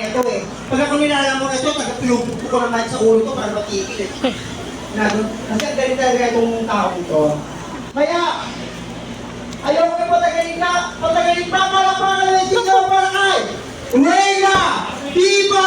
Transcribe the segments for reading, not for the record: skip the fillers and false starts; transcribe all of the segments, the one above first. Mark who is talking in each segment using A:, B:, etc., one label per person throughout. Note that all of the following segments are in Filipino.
A: ito eh. Pag ako nilala mo ito, tagapilupok ko naman sa ulo ko para matigil eh. Kasi ang galing talaga itong tao ito. Kaya, ayaw ko patagalin pa, palakpakan na dito para kay Reyna Diva!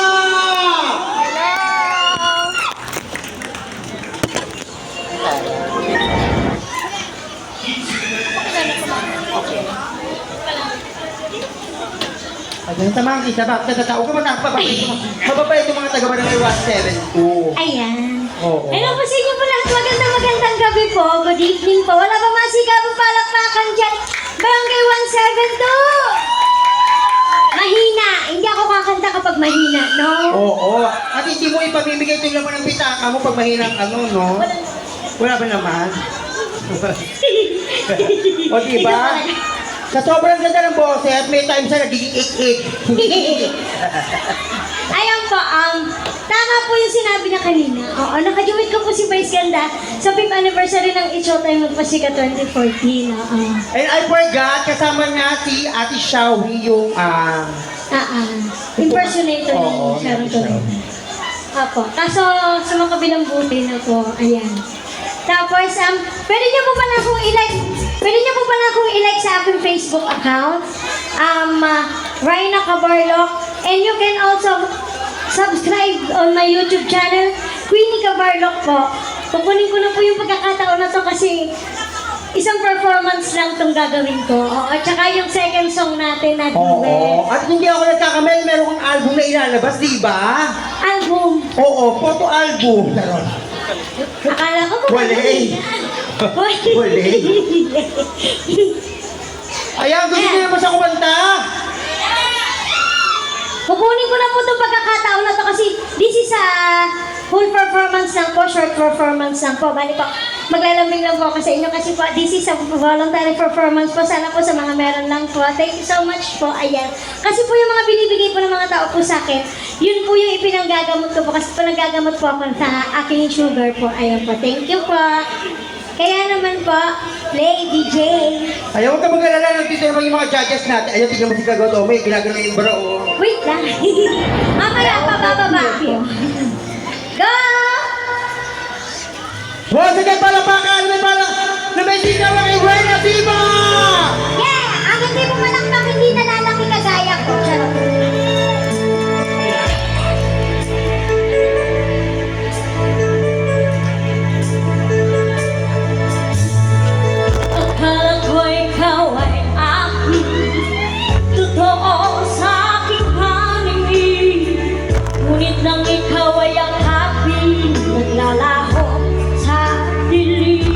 A: Ganun tamang isa ba? Tao ka mababay itong mga taga-barangay 172.
B: Ayan.
A: Oo.
B: Hello po sa inyo po lahat. Magandang gabi po. Good evening po. Wala ba masika po palakpakan dyan? Barangay 172. Mahina. Hindi ako kakanta kapag mahina, no?
A: Oo. At hindi mo ipamimigay ito naman ng pitaka mo pag mahinang ano, no? Wala ba naman? O diba? Sa sobrang ganda ng boses, may time siya nagiging ik-ik.
B: Ayun po, tama po yung sinabi niya kanina. Oo, nakajuwit ko po si Vice Ganda sa 5th anniversary ng It's Showtime Magpasika 2014.
A: And I forgot, kasama nga si Ate Shawi yung,
B: Impersonator
A: Oo,
B: ng Sharon
A: Sharon.
B: Tolenta. Apo, kaso sa mga kabilang buti na po, ayan. Tapos, pwede niyo po pala akong i-like sa aking Facebook account, Reyna Cabarloc, and you can also subscribe on my YouTube channel, Queenie Cabarloc po. Kukunin ko na po yung pagkakataon na to kasi isang performance lang itong gagawin ko. At saka yung second song natin na
A: Oo.
B: duet.
A: At hindi ako nagkakamali, meron kang album na ilalabas, di ba?
B: Album.
A: Oo, photo album. Meron.
B: Akala ko
A: Wala eh. Wala eh. Ayan, gusto niyo naman sa kumanta?
B: Kukunin ko na po itong pagkakataon na to kasi this is a full performance lang po, short performance lang po. Bali po, maglalambing lang po ako sa inyo kasi po this is a voluntary performance po. Sana po sa mga meron lang po. Thank you so much po. Ayan. Kasi po yung mga binibigay po ng mga tao po sa akin, yun po yung ipinanggagamot ko po kasi po nagagamot po ako sa aking sugar po. Ayan po. Thank you po. Kaya naman po, Lady J.
A: Ayaw, huwag ka mag-alala, nandito naman yung mga judges natin. Ayaw, tignan mo si Kagato, may ginagano yung bro.
B: Wait lang. Mamaya pa bababa. Go!
A: Once again, palapakan na may sikaw ang Reyna Diva!
B: Yeah! Ang hindi mo malakpak, hindi nalalaki kagaya ko. Charot. Akala ko ikaw ay akin, totoo sa aking paningin. Ngunit nang ikaw ay ang aking naglalaho sa dilim.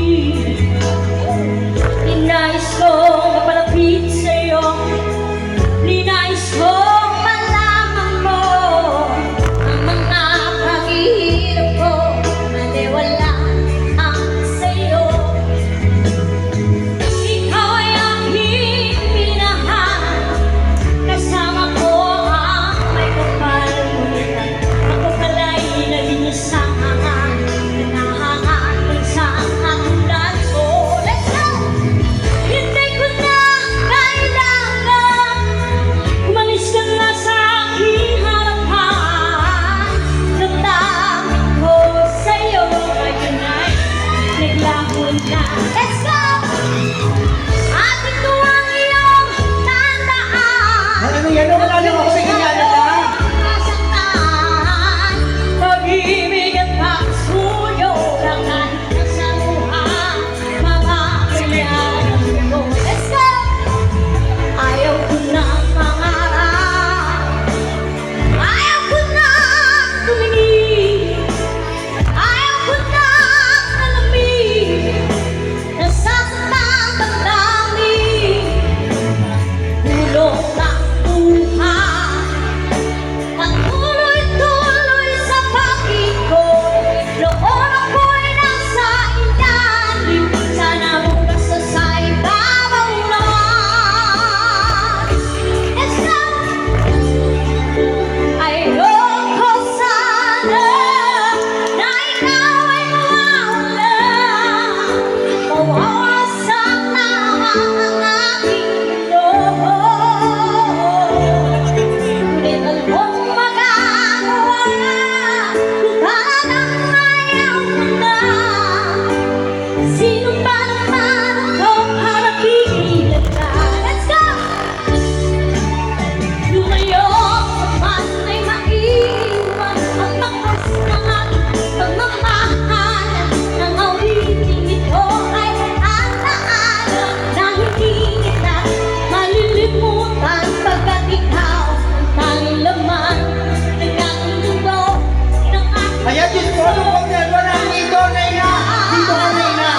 A: Ayan, Diyos ko, ano kong dalawa na dito, Reyna? Dito ka, Reyna.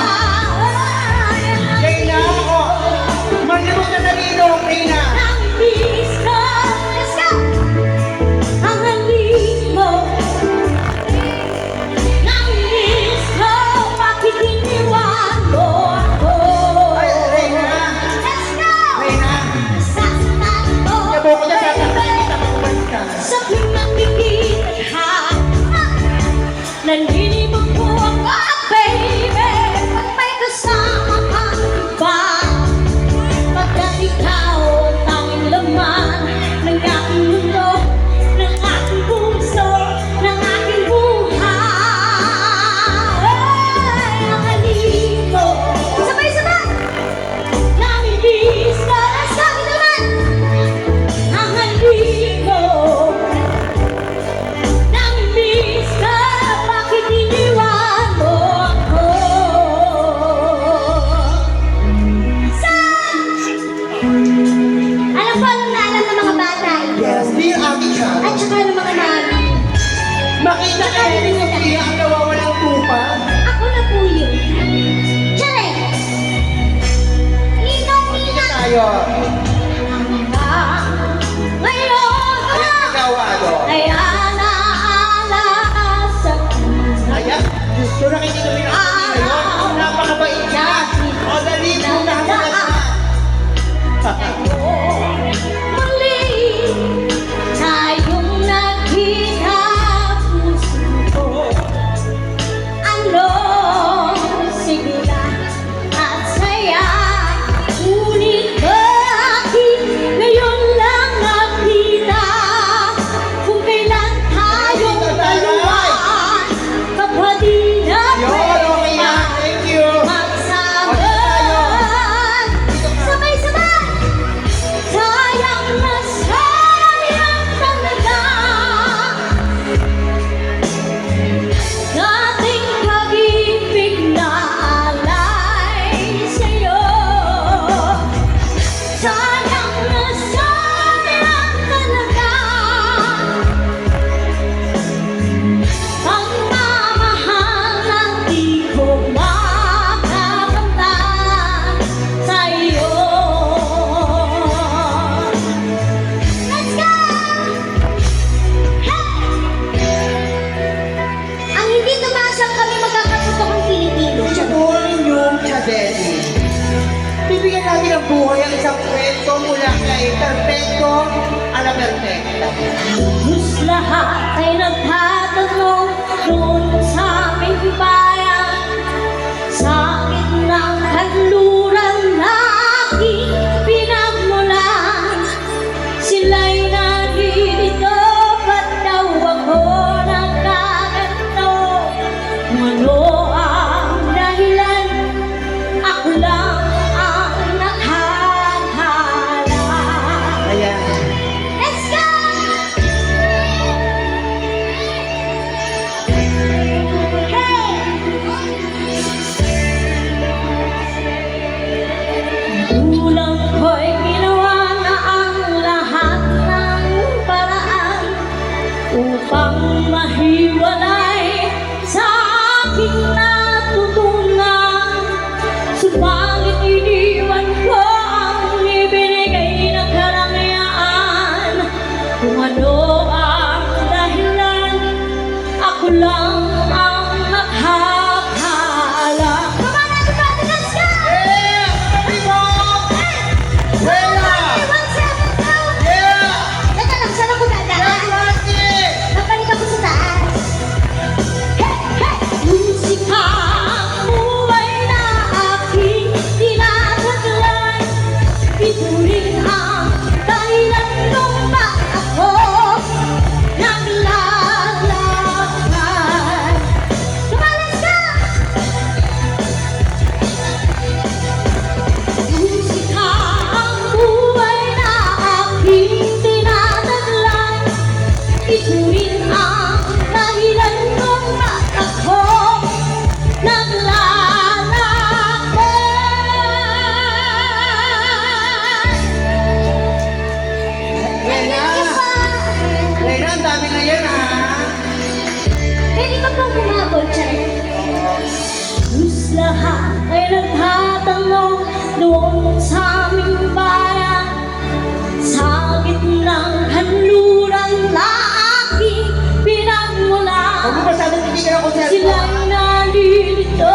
A: Reyna, ako. Manibog na na dito, Reyna. Ay, Reyna. Reyna. Yabo ko dyan, sasabihin kita, magbalik ka.
B: Naninibog po ako, baby, pag may kasama kang iba. Pagkat ikaw ang tanging laman ng aking mundo, ng aking puso, ng aking buhay. Ang halimo, sabay-sabay, namimiss ka na sa akin naman. Ang halimo, namimiss ka, bakit iniwan mo ako? Alam ko anong naalam ng mga bata ito.
A: Yes, dear Ate Chang.
B: At saka ng mga mami.
A: Makita ka na rin yung tiya ang nawawalang tupa.
B: Ako na po yun. Charay! Ninong
A: Sige
B: Nina!
A: tayo.
B: Ngayon
A: Ayan, nagawa doon.
B: ay alaasa ko.
A: Ayan, gusto na kita namin ang pamilya ngayon. Napakabait niya. O, dali, puntahan mo na siya.
B: Muli tayong nakita, puso ko. Ano, sigla at saya. Ngunit bakit ngayon lang nakita? Kung kailan tayong dalawa, kapatid na
A: Yun, okay yan. Thank you.
B: magsama. Sabay-sabay! Sayang na sayang talaga. Dating pag-ibig na alay sa'yo. Sayang na sayang talaga. Pagmamahal na di ko makakamtan sa'yo. Let's go! Hey! Ang hindi tumasang kami magkakatutokang Pilipino.
A: Siguro yung Chadeli. Bibigyan natin ng buhay ang isang kwento mula kay Perfecto a la Perfecta.
B: Halos lahat ay nagtatanong doon sa aming bayan. Sa gitnang kanluran na aking pinagmulan. Sila'y naririto, ba't daw ako nagkaganto? Kung ano ang dahilan, ako lang ang nakakala.
A: Ayan.
B: Let's go! Kulang ko'y ginawa na ang lahat ng paraan upang mahiwalay sa aking natutunan. Subalit iniwan ko ang ibinigay na karangyaan. Kung ano ang dahilan, ako lang ang nakakala. Come on, everybody, let's go!
A: Yeah! People! Reyna! Yeah!
B: Teka lang, saan ako dadaan?
A: Yes, Rocky!
B: Napalik ako sa taas. Hey, hey! Musika ang buhay na aking tinataglan. Ito rin ang dahilan kung bakit ako naglalakad. Come on, let's go! Musika ang buhay na aking tinataglan. Ito rin ang dahilan kung bakit ako naglalakad.
A: Reyna! Reyna, ang dami na yan, ha?
B: Pwede ba nagtatanong doon sa aming bayan. Sa gitnang kanluran na aking pinagmulan,
A: Huwag mo masyadong hindi ka na konserto.
B: sila'y nalilito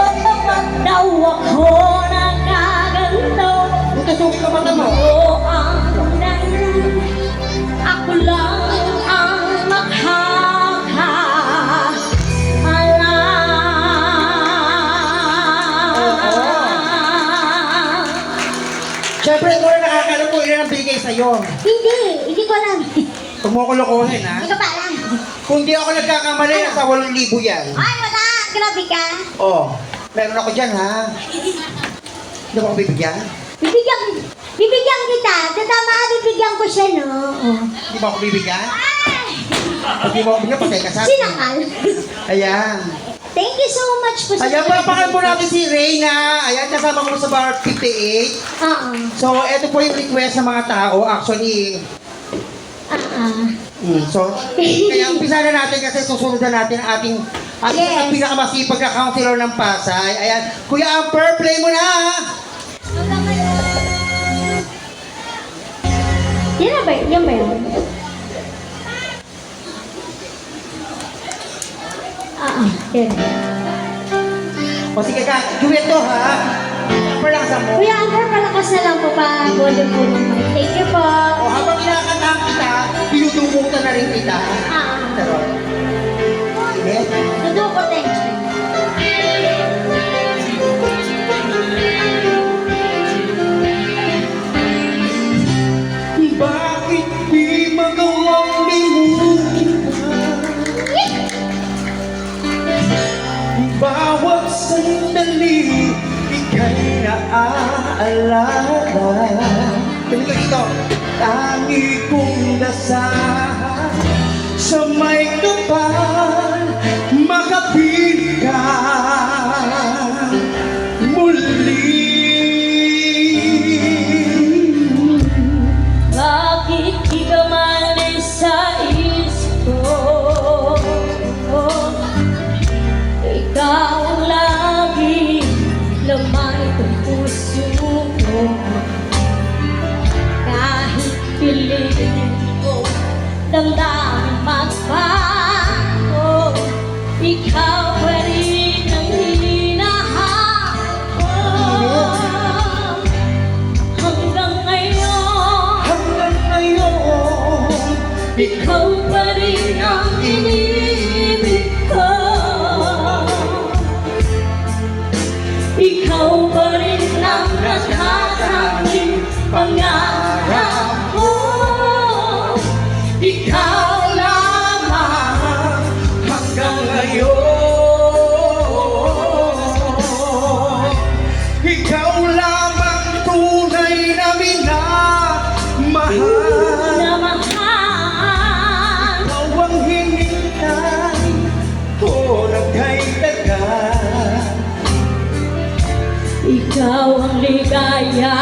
B: at daw ako nagaganto.
A: Tutusukin ka mata mo.
B: Oo ang dahilan, ako lang ang makakaalam.
A: Siyempre, ikaw na nakakalam mo ilan ang bigay sa'yo.
B: Hindi ko alam.
A: Huwag mo ko lokohin, ha?
B: Hindi ko pa alam.
A: Kung di ako nagkakamali, nasa 8,000 yan.
B: Ay, wala! Grabe ka!
A: Oh, meron ako dyan, ha? Hindi mo ako bibigyan?
B: Bibigyan kita. Tatama, bibigyan ko siya, no? Oh.
A: Hindi mo ako bibigyan? Pag di mo ako bibigyan, patay ka sa akin.
B: Sinakal.
A: Ayan.
B: Thank you so much po sa...
A: Ayan, papakan po natin si Reyna. Ayan, kasama ko sa bar 58.
B: Oo.
A: So, ito po yung request ng mga tao. Actually, so, kaya umpisa na natin kasi susunod na natin ang ating
B: Yes.
A: pinakamasipag na counselor ng Pasay. Ayan, Kuya Amper, play mo na!
B: Yan ba? Yan ba yun? Yan.
A: O sige ka, duet to ha. Amper lang sa mo.
B: Kuya Amber, malakas na lang po pa. Volume po ng mic. Thank you po.
A: O habang kinakanta kita, pinudumutan na rin kita. Pero, sige.
B: Dudu ko, thank you.
A: Bakit di magawang limutin bawat sandali ika'y naaalala. Tuloy ka dito. Tangi kong dasahan sa may kapal makapiling ka muli.
B: Bakit di ka malis sa isip ko? Ikaw ang lagi laman itong puso ko. Kahit piliin ko damdamin magbago, ikaw pa rin ang hinahanap ko. Hanggang ngayon,
A: Hanggang ngayon,
B: ikaw pa rin ang inibig ko. Ikaw pa rin ang natatanging pangarap ko. Ikaw
A: lamang hanggang ngayon. Ikaw lamang tunay na minamahal.
B: na mahal.
A: Ikaw ang hinintay ko ng kay tagal.
B: Ikaw ang ligaya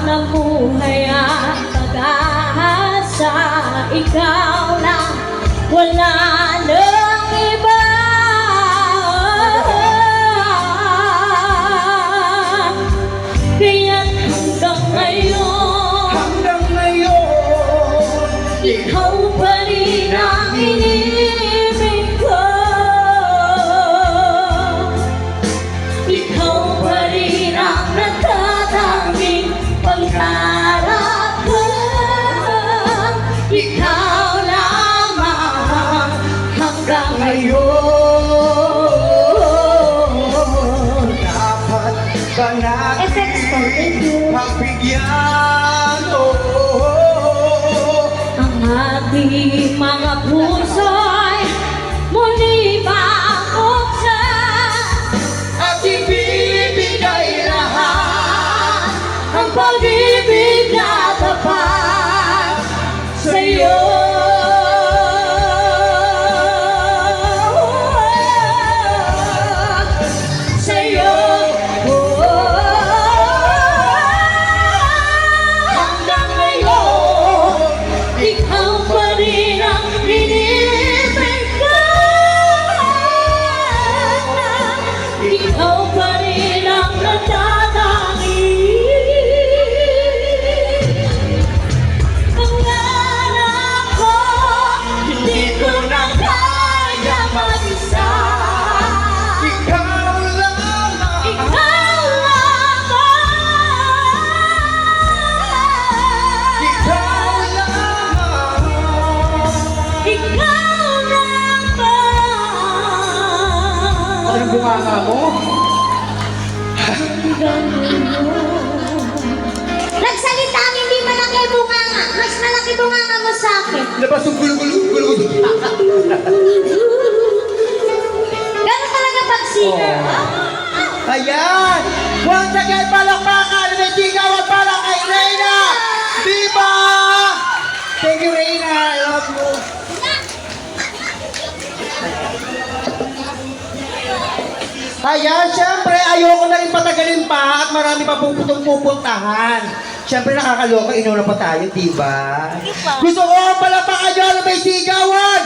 B: ng buhay at pag-asa. Ikaw lang, wala nang iba. Kaya hanggang ngayon,
A: Hanggang ngayon,
B: ikaw pa rin ang inibig ko. Ikaw pa rin ang natatanging pangarap ko. Ikaw lamang hanggang
A: ngayon, dapat ba natin
B: Effects po, thank you.
A: pagbigyan?
B: Ang ating mga puso'y muli mabuksan
A: At ibibigay lahat
B: ang pag-ibig na tapat sa'yo. Sa'yo. Hanggang ngayon, ikaw pa rin ang mag-isa.
A: Ikaw lamang.
B: Ikaw lamang.
A: Ikaw lamang.
B: Ikaw lamang.
A: Anong bunganga mo?
B: Nagsalita ang hindi malaki bunganga. Mas malaki bunganga mo sa akin.
A: Labas yung gulo-gulo.
B: Gano'n talaga pag-singer.
A: Ayan! Once again, palakpakan! May sigawan para kay Reyna! Diba? Thank you, Reyna. I love you. Ayan, syempre, ayoko na rin patagalin pa at marami pa pupuntahan. Syempre, nakakaloka, inuna pa tayo, diba? Gusto ko ang palakpakan nyo na may sigawan!